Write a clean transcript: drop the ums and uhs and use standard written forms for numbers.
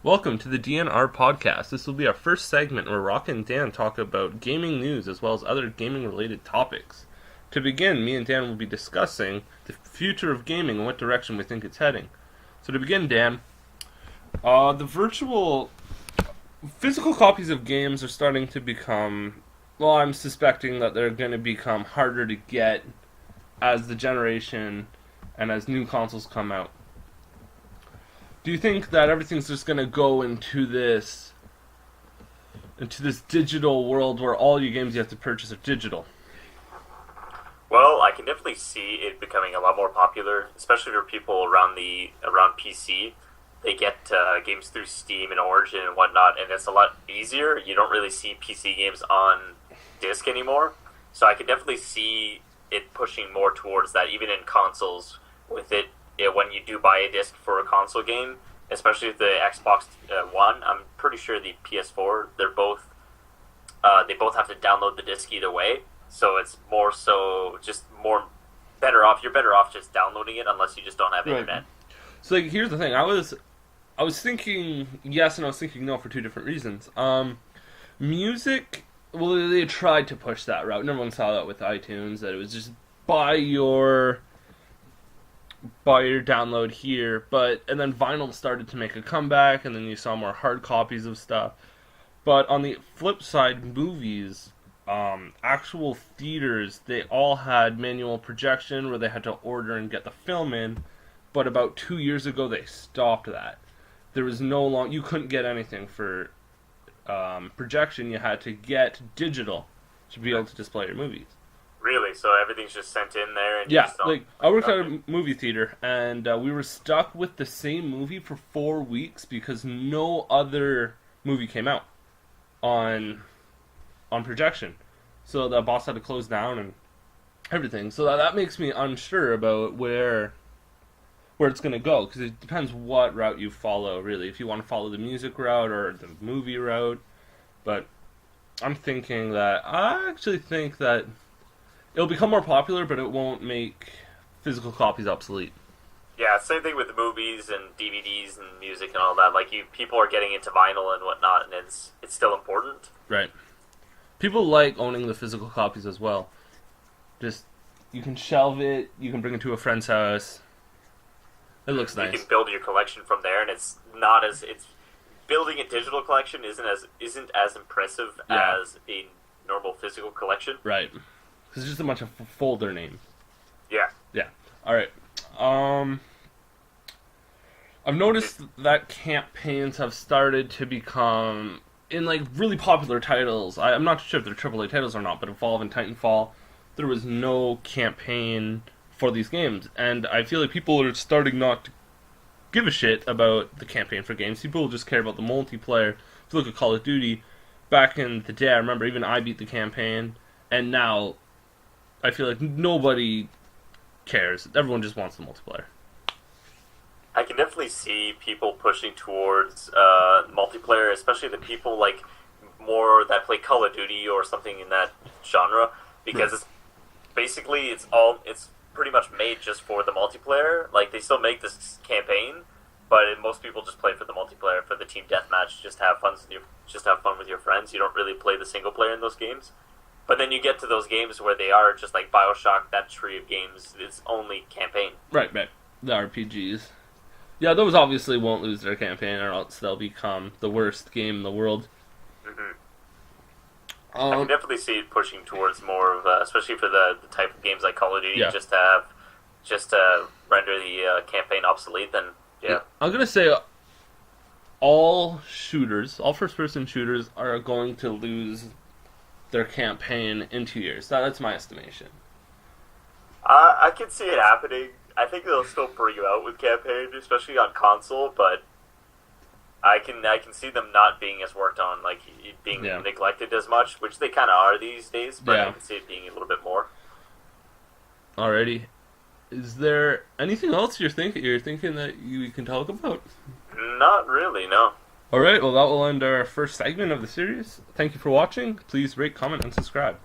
Welcome to the DNR podcast. This will be our first segment where Roch and Dan talk about gaming news as well as other gaming-related topics. To begin, me and Dan will be discussing the future of gaming and what direction we think it's heading. So to begin, Dan, the physical copies of games are starting to become, well, I'm suspecting that they're going to become harder to get as the generation and as new consoles come out. Do you think that everything's just going to go into this digital world where all your games you have to purchase are digital? Well, I can definitely see it becoming a lot more popular, especially for people around PC. They get games through Steam and Origin and whatnot, and it's a lot easier. You don't really see PC games on disc anymore, so I could definitely see it pushing more towards that, even in consoles. With it, when you do buy a disc for a console game, especially the Xbox One, I'm pretty sure the PS4, they both have to download the disc either way. So it's more so just more better off. You're better off just downloading it unless you just don't have internet. So here's the thing. I was thinking yes and I was thinking no for two different reasons. Music, well, they tried to push that route. And everyone saw that with iTunes, that it was just buy your download here, and then vinyl started to make a comeback, and then you saw more hard copies of stuff. But on the flip side, movies, actual theaters, they all had manual projection where they had to order and get the film in, but about 2 years ago they stopped that. There was you couldn't get anything for projection. You had to get digital to be able to display your movies. Really? So everything's just sent in there? And yeah, I worked at a movie theater, and we were stuck with the same movie for 4 weeks because no other movie came out on projection. So the boss had to close down and everything. So that makes me unsure about where it's going to go, because it depends what route you follow, really. If you want to follow the music route or the movie route. But I actually think that it'll become more popular, but it won't make physical copies obsolete. Yeah, same thing with the movies and DVDs and music and all that. People are getting into vinyl and whatnot, and it's still important. Right. People like owning the physical copies as well. Just, you can shelve it, you can bring it to a friend's house. It looks nice. You can build your collection from there, and building a digital collection isn't as impressive as a normal physical collection. Right. It's just a bunch of folder names. Yeah. Yeah. Alright. I've noticed that campaigns have started to become, in really popular titles, I'm not sure if they're AAA titles or not, but Evolve and Titanfall, there was no campaign for these games. And I feel like people are starting not to give a shit about the campaign for games. People just care about the multiplayer. If you look at Call of Duty, back in the day, I remember even I beat the campaign, and now I feel like nobody cares. Everyone just wants the multiplayer. I can definitely see people pushing towards multiplayer, especially the people more that play Call of Duty or something in that genre, because it's pretty much made just for the multiplayer. They still make this campaign, but most people just play for the multiplayer, for the team deathmatch. Just have fun with your friends. You don't really play the single player in those games. But then you get to those games where they are just like BioShock, that tree of games, it's only campaign. Right. The RPGs. Yeah, those obviously won't lose their campaign, or else they'll become the worst game in the world. Mm-hmm. I can definitely see it pushing towards more of, especially for the type of games like Call of Duty, just to render the campaign obsolete. Then I'm gonna say all first-person shooters are going to lose their campaign in 2 years. That's my estimation. I can see it happening. I think they'll still bring you out with campaign, especially on console, but I can see them not being as worked on, being neglected as much, which they kind of are these days, but I can see it being a little bit more. Alrighty. Is there anything else you're thinking that you can talk about? Not really, no. Alright, well that will end our first segment of the series. Thank you for watching. Please rate, comment, and subscribe.